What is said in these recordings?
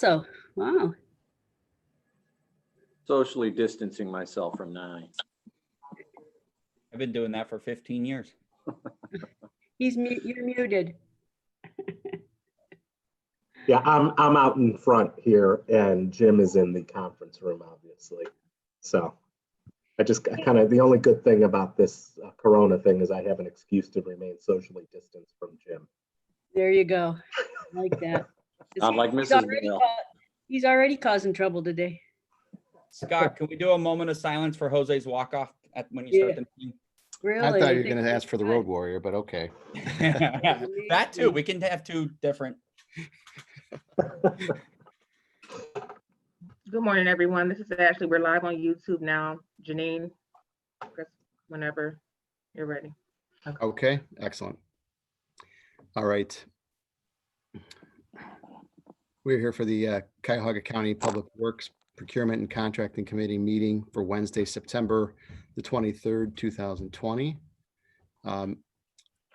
also. Wow. Socially distancing myself from 9. I've been doing that for 15 years. You're muted. Yeah, I'm out in front here, and Jim is in the conference room, obviously. So I kind of, the only good thing about this Corona thing is I have an excuse to remain socially distanced from Jim. There you go. I like that. Not like Mrs. Bell. He's already causing trouble today. Scott, can we do a moment of silence for Jose's walk-off when you start the meeting? Really? I thought you were going to ask for the road warrior, but okay. That too. We can have two different. Good morning, everyone. This is Ashley. We're live on YouTube now. Janine, press whenever you're ready. Okay, excellent. All right. We're here for the Cuyahoga County Public Works Procurement and Contracting Committee meeting for Wednesday, September the 23rd, 2020.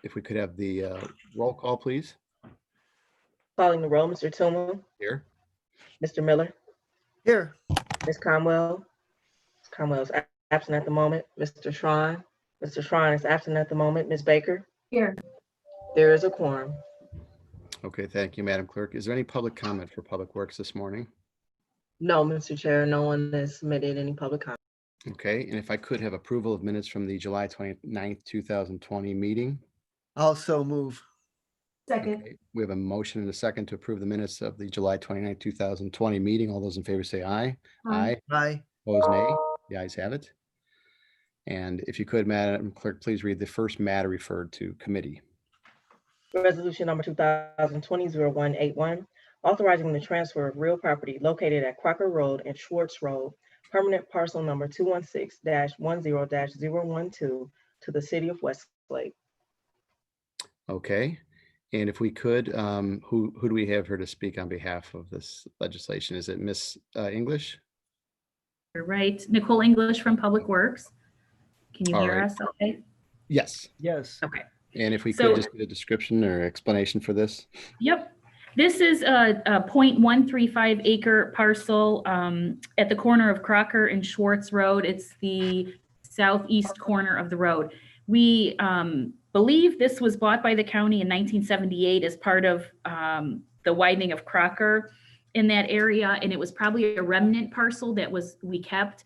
If we could have the roll call, please. Calling the roll, Mr. Tillman. Here. Mr. Miller. Here. Ms. Conwell. Ms. Conwell is absent at the moment. Mr. Schrein. Mr. Schrein is absent at the moment. Ms. Baker. Here. There is a quorum. Okay, thank you, Madam Clerk. Is there any public comment for Public Works this morning? No, Mr. Chair, no one has submitted any public comment. Okay, and if I could have approval of minutes from the July 29th, 2020 meeting. Also move. Second. Okay, we have a motion and a second to approve the minutes of the July 29th, 2020 meeting. All those in favor say aye. Aye. Aye. Opposed, nay. The ayes have it. And if you could, Madam Clerk, please read the first matter referred to committee. Resolution number 2020-0181, authorizing the transfer of real property located at Crocker Road and Schwartz Road, permanent parcel number 216-10-012 to the city of Westlake. Okay, and if we could, who do we have here to speak on behalf of this legislation? Is it Miss English? Right. Nicole English from Public Works. Can you All hear right. us okay? Yes. Yes. Okay. And if we So- could just get a description or explanation for this. Yep. This is a 0.135 acre parcel at the corner of Crocker and Schwartz Road. It's the southeast corner of the road. We believe this was bought by the county in 1978 as part of the widening of Crocker in that area, and it was probably a remnant parcel that we kept.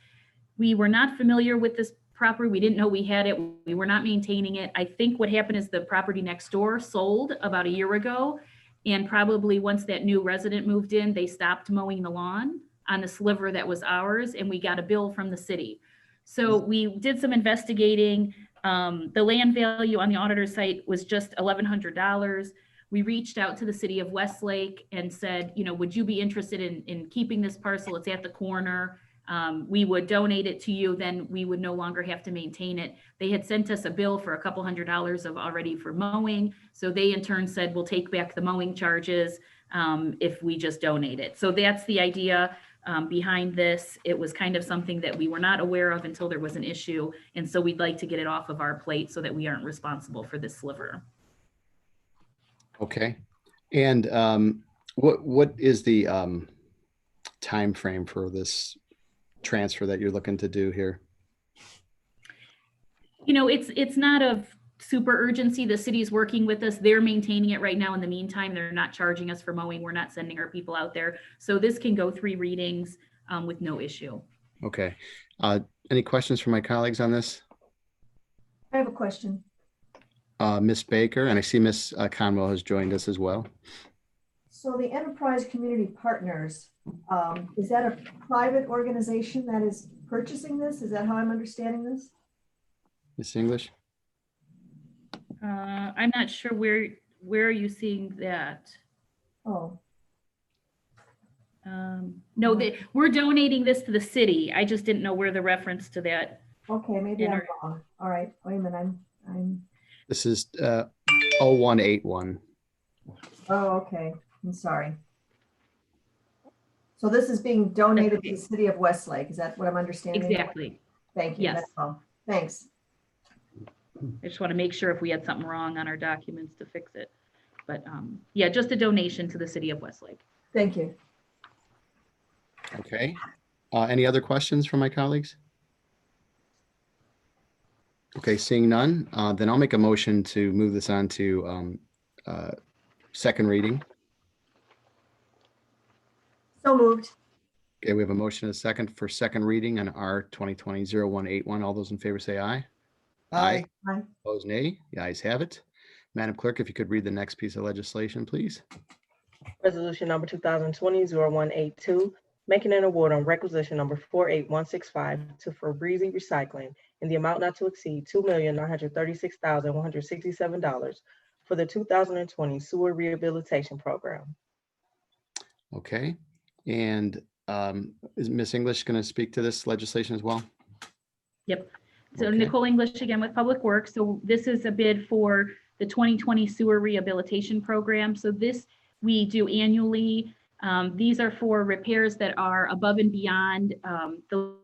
We were not familiar with this property. We didn't know we had it. We were not maintaining it. I think what happened is the property next door sold about a year ago. And probably once that new resident moved in, they stopped mowing the lawn on the sliver that was ours, and we got a bill from the city. So we did some investigating. The land value on the auditor's site was just $1,100. We reached out to the city of Westlake and said, would you be interested in keeping this parcel? It's at the corner. We would donate it to you, then we would no longer have to maintain it. They had sent us a bill for a couple $100s already for mowing. So they in turn said, we'll take back the mowing charges if we just donate it. So that's the idea behind this. It was kind of something that we were not aware of until there was an issue. And so we'd like to get it off of our plate so that we aren't responsible for this sliver. Okay. And what is the time frame for this transfer that you're looking to do here? It's not of super urgency. The city's working with us. They're maintaining it right now. In the meantime, they're not charging us for mowing. We're not sending our people out there. So this can go 3 readings with no issue. Okay. Any questions from my colleagues on this? I have a question. Miss Baker, and I see Miss Conwell has joined us as well. So the Enterprise Community Partners, is that a private organization that is purchasing this? Is that how I'm understanding this? Miss English? I'm not sure where are you seeing that? Oh, No, we're donating this to the city. I just didn't know where the reference to that. okay, maybe I'm wrong. All right, wait a minute, I'm. This is 0181. Oh, okay, I'm sorry. So this is being donated to the city of Westlake. Is that what I'm understanding? Exactly. Thank you. Yes. That's all. Thanks. I just want to make sure if we had something wrong on our documents to fix it. But yeah, just a donation to the city of Westlake. Thank you. Okay. Any other questions from my colleagues? Okay, seeing none, then I'll make a motion to move this on to second reading. So moved. Okay, we have a motion and a second for second reading on R 2020-0181. All those in favor say aye. Aye. Aye. Opposed, nay. The ayes have it. Madam Clerk, if you could read the next piece of legislation, please. Resolution number 2020-0182, making an award on requisition number 48165 to Fabrizi Recycling in the amount not to exceed $2,936,167 for the 2020 sewer rehabilitation program. Okay, and is Ms. English going to speak to this legislation as well? Yep. So Okay. Nicole English again with Public Works. So this is a bid for the 2020 sewer rehabilitation program. So this we do annually. These are for repairs that are above and beyond the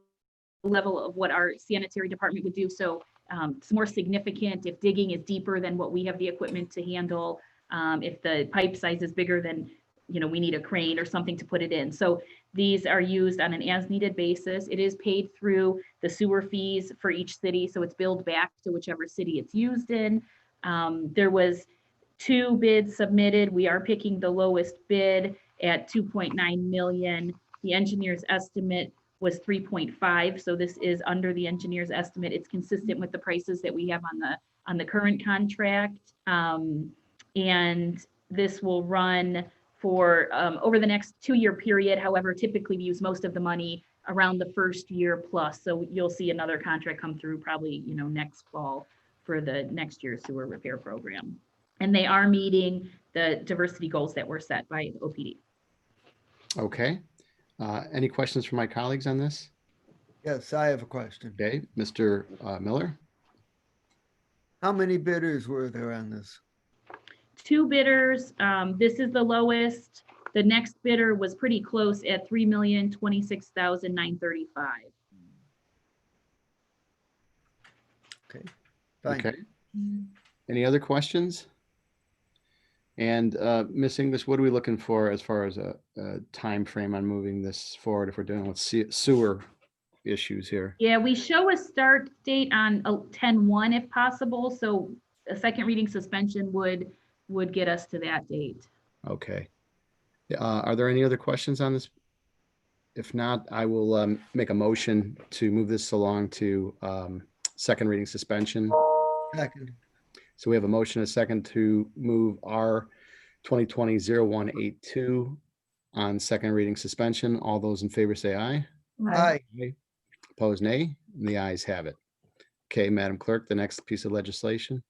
level of what our sanitary department would do. So it's more significant if digging is deeper than what we have the equipment to handle. If the pipe size is bigger than, we need a crane or something to put it in. So these are used on an as-needed basis. It is paid through the sewer fees for each city, so it's billed back to whichever city it's used in. There was 2 bids submitted. We are picking the lowest bid at 2.9 million. The engineer's estimate was 3.5, so this is under the engineer's estimate. It's consistent with the prices that we have on the current contract, and this will run for over the next 2-year period. However, typically we use most of the money around the first year plus. So you'll see another contract come through probably, next fall for the next year's sewer repair program. And they are meeting the diversity goals that were set by the OPD. Okay. Any questions from my colleagues on this? Yes, I have a question. Okay, Mr. Miller? How many bidders were there on this? 2 bidders. This is the lowest. The next bidder was pretty close at $3,026,935. Okay. Fine. Okay. Any other questions? And Ms. English, what are we looking for as far as a time frame on moving this forward if we're dealing with sewer issues here? Yeah, we show a start date on 10/1 if possible. So a second reading suspension would get us to that date. Okay. Are there any other questions on this? If not, I will make a motion to move this along to second reading suspension. Second. So we have a motion, a second to move R 2020-0182 on second reading suspension. All those in favor say aye. Aye. Opposed, nay. And the ayes have it. Okay, Madam Clerk, the next piece of legislation.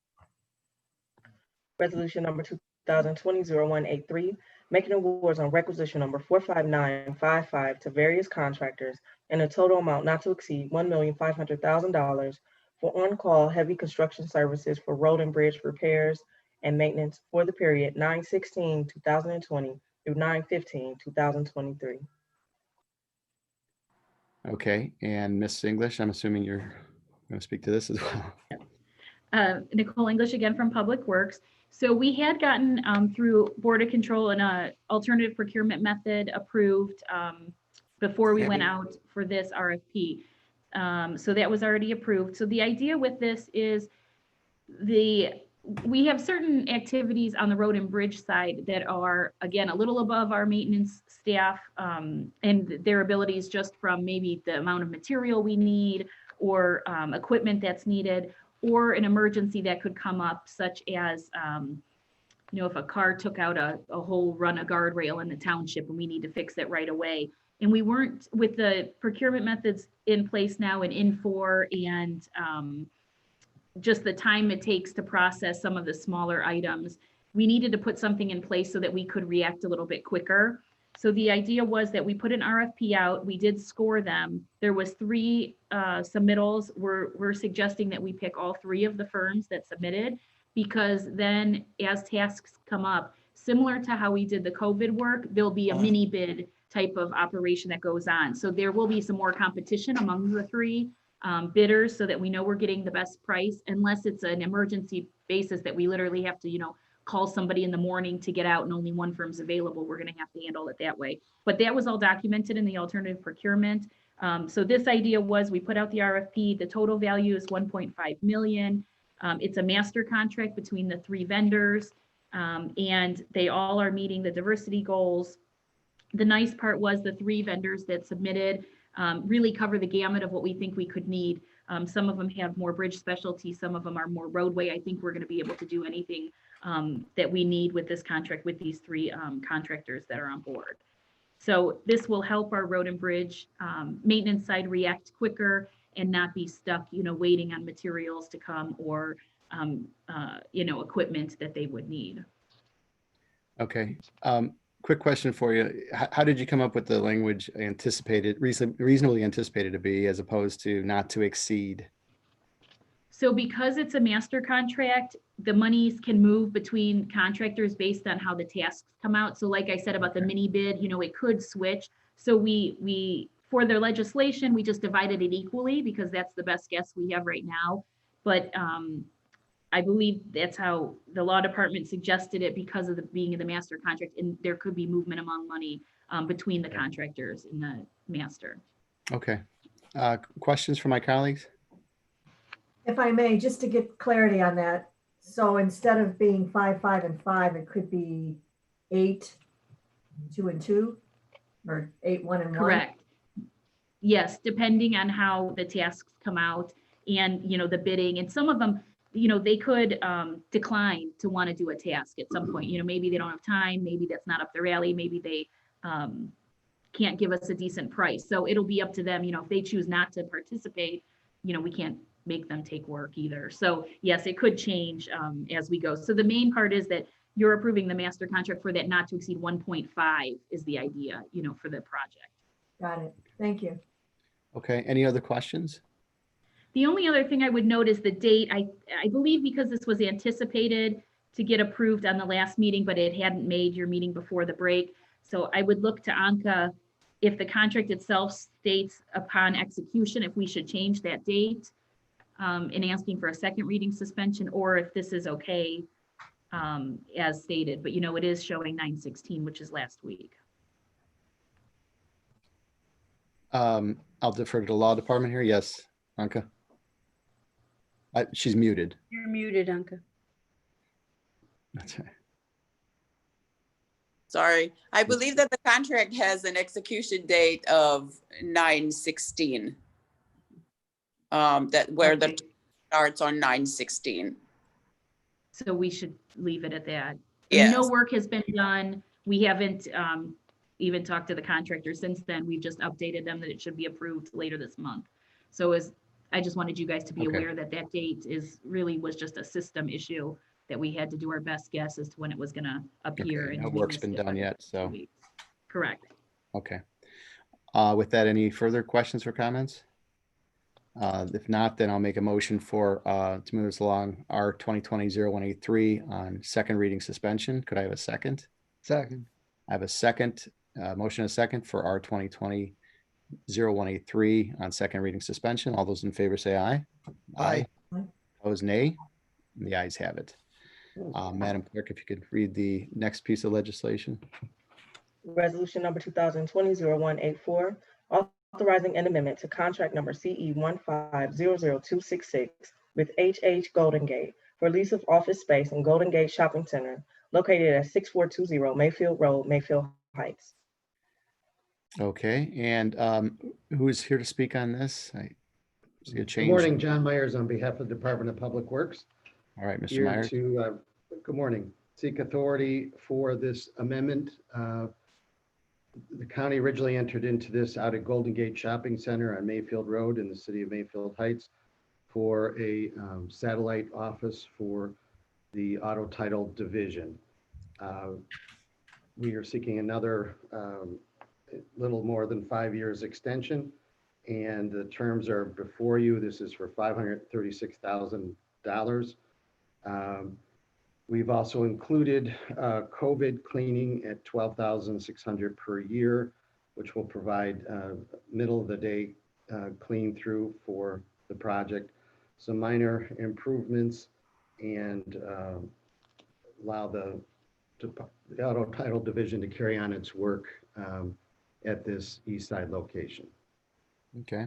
Resolution number 2020-0183, making awards on requisition number 45955 to various contractors in a total amount not to exceed $1,500,000 for on-call heavy construction services for road and bridge repairs and maintenance for the period 9/16/2020 through 9/15/2023. Okay, and Ms. English, I'm assuming you're going to speak to this as well. Nicole English again from Public Works. So we had gotten through Board of Control an alternative procurement method approved before we went out for this RFP. So that was already approved. So the idea with this is we have certain activities on the road and bridge side that are, again, a little above our maintenance staff and their abilities just from maybe the amount of material we need or equipment that's needed, or an emergency that could come up, such as, if a car took out a whole run of guardrail in the township and we need to fix it right away. And we weren't, with the procurement methods in place now in Infor and just the time it takes to process some of the smaller items, we needed to put something in place so that we could react a little bit quicker. So the idea was that we put an RFP out, we did score them. There was 3 submittals. We're suggesting that we pick all 3 of the firms that submitted, because then as tasks come up, similar to how we did the COVID work, there'll be a mini bid type of operation that goes on. So there will be some more competition among the 3 bidders so that we know we're getting the best price, unless it's an emergency basis that we literally have to, call somebody in the morning to get out and only one firm's available, we're going to have to handle it that way. But that was all documented in the alternative procurement. So this idea was we put out the RFP, the total value is 1.5 million. It's a master contract between the 3 vendors, and they all are meeting the diversity goals. The nice part was the 3 vendors that submitted really cover the gamut of what we think we could need. Some of them have more bridge specialty, some of them are more roadway. I think we're going to be able to do anything that we need with this contract with these 3 contractors that are on board. So this will help our road and bridge maintenance side react quicker and not be stuck, waiting on materials to come or, equipment that they would need. Okay. Quick question for you. How did you come up with the language anticipated, reasonably anticipated to be, as opposed to not to exceed? So because it's a master contract, the monies can move between contractors based on how the tasks come out. So like I said about the mini bid, it could switch. So we for their legislation, we just divided it equally because that's the best guess we have right now. But I believe that's how the law department suggested it because of being in the master contract, and there could be movement among money between the contractors in the master. Okay. Questions from my colleagues? If I may, just to get clarity on that. So instead of being 5, 5, and 5, it could be 8, 2, and 2, or 8, 1, and 1? Correct. Yes, depending on how the tasks come out and, the bidding, and some of them, they could decline to want to do a task at some point. Maybe they don't have time, maybe that's not up their alley, maybe they can't give us a decent price. So it'll be up to them, if they choose not to participate, we can't make them take work either. So yes, it could change as we go. So the main part is that you're approving the master contract for that not to exceed 1.5 is the idea, for the project. Got it. Thank you. Okay. Any other questions? The only other thing I would note is the date. I believe because this was anticipated to get approved on the last meeting, but it hadn't made your meeting before the break. So I would look to Anka if the contract itself states upon execution, if we should change that date in asking for a second reading suspension, or if this is okay as stated. But it is showing 9/16, which is last week. I'll defer to the law department here. Yes, Anka. She's muted. You're muted, Anka. That's right. Sorry, I believe that the contract has an execution date of 9/16. That where the starts on 9/16. So we should leave it at that. Yes. No work has been done. We haven't even talked to the contractor since then. We've just updated them that it should be approved later this month. So I just wanted you guys to be aware that that date was just a system issue that we had to do our best guess as to when it was going to appear. Okay, and no we work's missed been it by done yet, so. 2 weeks. Correct. Okay. With that, any further questions or comments? If not, then I'll make a motion for to move this along R 2020-0183 on second reading suspension. Could I have a second? Second. I have a second, motion and a second for R 2020-0183 on second reading suspension. All those in favor say aye. Aye. Opposed, nay. And the ayes have it. Madam Clerk, if you could read the next piece of legislation. Resolution number 2020-0184, authorizing an amendment to contract number CE 1500266 with H Golden Gate for lease of office space in Golden Gate Shopping Center located at 6420 Mayfield Road, Mayfield Heights. Okay, and who is here to speak on this? I see a change. Good morning, John Myers on behalf of the Department of Public Works. All right, Mr. Here Myers. to, good morning, seek authority for this amendment. The county originally entered into this out at Golden Gate Shopping Center on Mayfield Road in the city of Mayfield Heights for a satellite office for the auto title division. We are seeking another little more than 5 years extension, and the terms are before you. This is for $536,000. We've also included COVID cleaning at $12,600 per year, which will provide middle of the day clean through for the project. Some minor improvements and allow the auto title division to carry on its work at this east side location. Okay.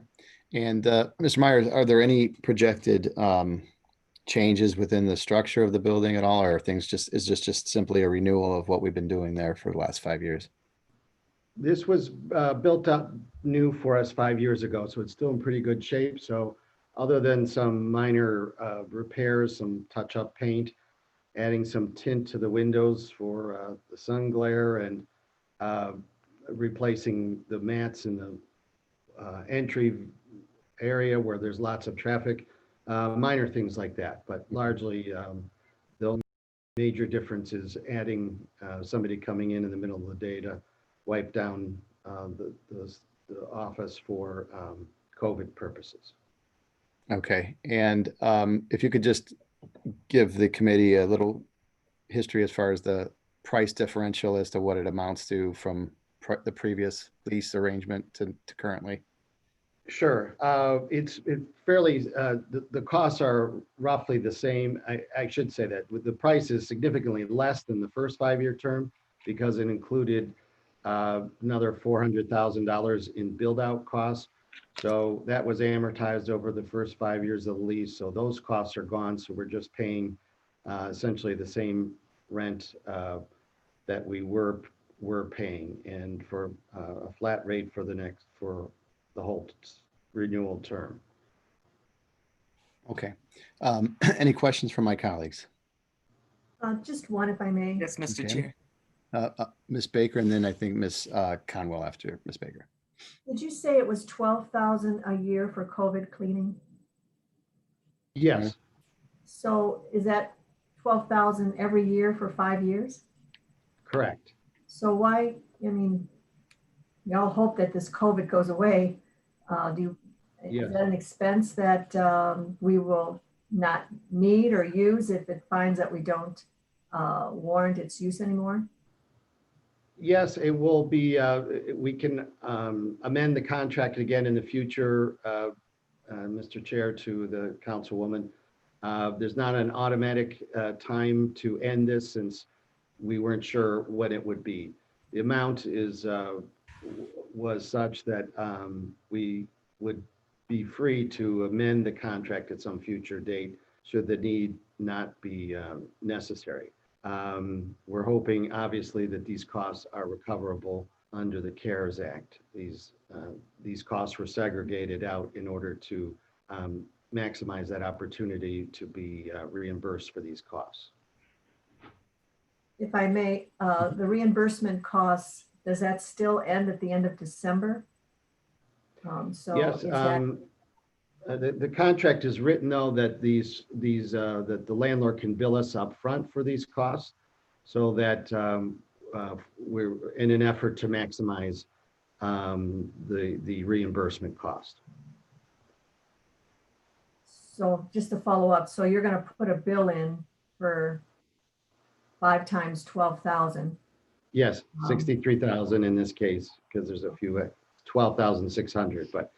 And Mr. Myers, are there any projected changes within the structure of the building at all, or are things is this just simply a renewal of what we've been doing there for the last 5 years? This was built up new for us 5 years ago, so it's still in pretty good shape. So other than some minor repairs, some touch-up paint, adding some tint to the windows for the sun glare, and replacing the mats in the entry area where there's lots of traffic, minor things like that. But largely, the only major difference is adding somebody coming in the middle of the day to wipe down the office for COVID purposes. Okay. And if you could just give the committee a little history as far as the price differential as to what it amounts to from the previous lease arrangement to currently. Sure. It's fairly, the costs are roughly the same. I should say that the price is significantly less than the first 5-year term because it included another $400,000 in build out costs. So that was amortized over the first 5 years of the lease. So those costs are gone. So we're just paying essentially the same rent that we were paying, and for a flat rate for the whole renewal term. Okay. Any questions from my colleagues? Just one, if I may. Yes, Mr. Okay. Chair. Ms. Baker, and then I think Ms. Conwell after Ms. Baker. Did you say it was 12,000 a year for COVID cleaning? Yes, So is that 12,000 every year for 5 years? correct. So why, I mean, we all hope that this COVID goes away. Yes. Is that an expense that we will not need or use if it finds that we don't warrant its use anymore? Yes, it will be, we can amend the contract again in the future, Mr. Chair, to the councilwoman. There's not an automatic time to end this since we weren't sure what it would be. The amount was such that we would be free to amend the contract at some future date should the need not be necessary. We're hoping, obviously, that these costs are recoverable under the CARES Act. These costs were segregated out in order to maximize that opportunity to be reimbursed for these costs. If I may, the reimbursement costs, does that still end at the end of December? Yes, the contract is written though that that the landlord can bill us up front for these costs, so that we're in an effort to maximize the reimbursement cost. So just to follow up, so you're going to put a bill in for 5 times 12,000. Yes, 63,000 in this case, because there's a few, 12,600, but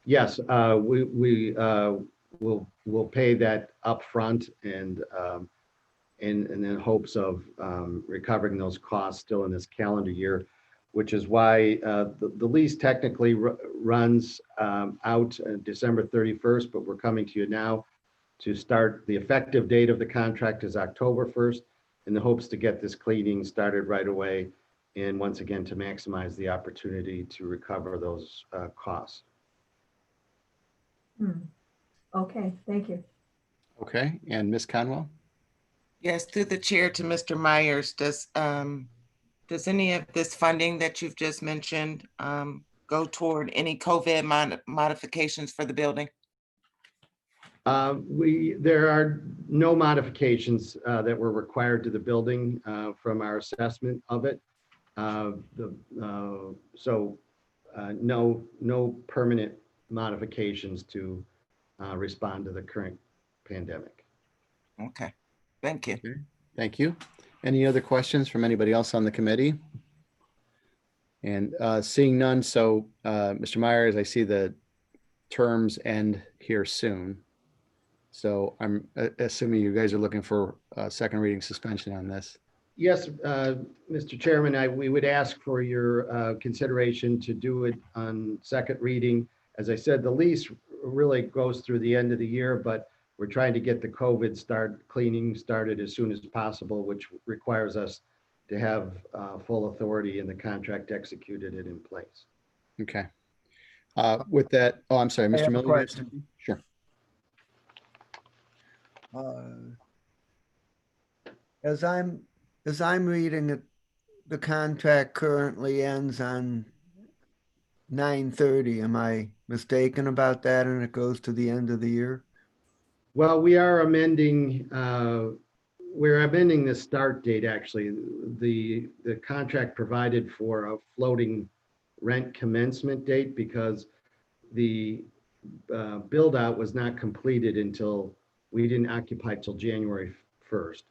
yes, we'll pay that upfront and in hopes of recovering those costs still in this calendar year, which is why the lease technically runs out December 31st, but we're coming to you now to start. The effective date of the contract is October 1st, in the hopes to get this cleaning started right away, and once again to maximize the opportunity to recover those costs. Okay, thank you. Okay. And Ms. Conwell? Yes, through the chair to Mr. Myers, does any of this funding that you've just mentioned go toward any COVID modifications for the building? There are no modifications that were required to the building from our assessment of it. No permanent modifications to respond to the current pandemic. Okay, thank you. Okay. Thank you. Any other questions from anybody else on the committee? And seeing none, so Mr. Myers, I see the terms end here soon. So I'm assuming you guys are looking for a second reading suspension on this. Yes, Mr. Chairman, we would ask for your consideration to do it on second reading. As I said, the lease really goes through the end of the year, but we're trying to get the COVID cleaning started as soon as possible, which requires us to have full authority and the contract executed and in place. Okay. With that, oh, I'm sorry, I Mr. have a Miller. you have question. something? Sure. As I'm reading it, the contract currently ends on 9/30. Am I mistaken about that? And it goes to the end of the year? Well, we're amending the start date, actually. The contract provided for a floating rent commencement date because the build out was not completed until we didn't occupy till January 1st.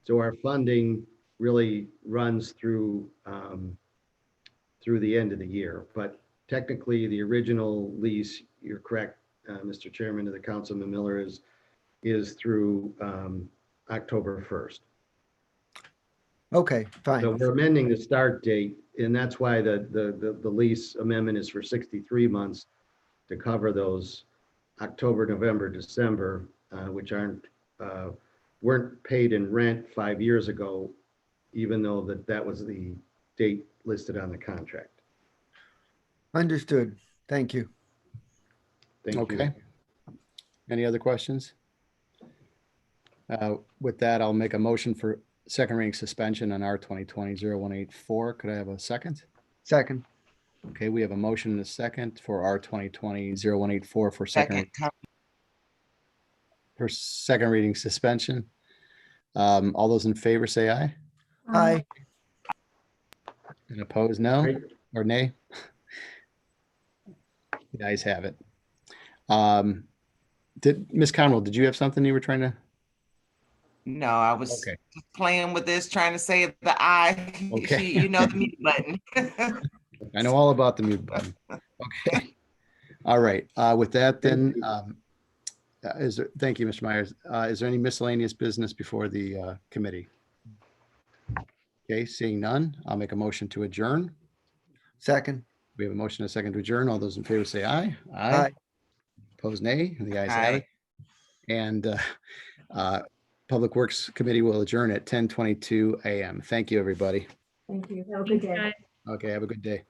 So our funding really runs through the end of the year. But technically, the original lease, you're correct, Mr. Chairman of the Councilman Miller, is through October 1st. Okay, fine. So we're amending the start date, and that's why the lease amendment is for 63 months to cover those October, November, December, which weren't paid in rent 5 years ago, even though that was the date listed on the contract. Understood. Thank you. Thank you. Okay. Any other questions? With that, I'll make a motion for second reading suspension on R 2020-0184. Could I have a second? Second. Okay, we have a motion and a second for R 2020-0184 for Second. second reading suspension. All those in favor say aye. Aye. And opposed, no, Right. or nay? The ayes have it. Ms. Conwell, did you have something you were trying to? No, I was Okay. just playing with this, trying to say the I, Okay. you know, the mute button. I know all about the mute button. Okay. All right. With that, then, thank you, Mr. Myers. Is there any miscellaneous business before the committee? Okay, seeing none, I'll make a motion to adjourn. Second. We have a motion and a second to adjourn. All those in favor say aye. Aye. Opposed, nay. The ayes have it. And Public Works Committee will adjourn at 10:22 a.m. Thank you, everybody. Thank you. Have a good day. Guys. Okay, have a good day.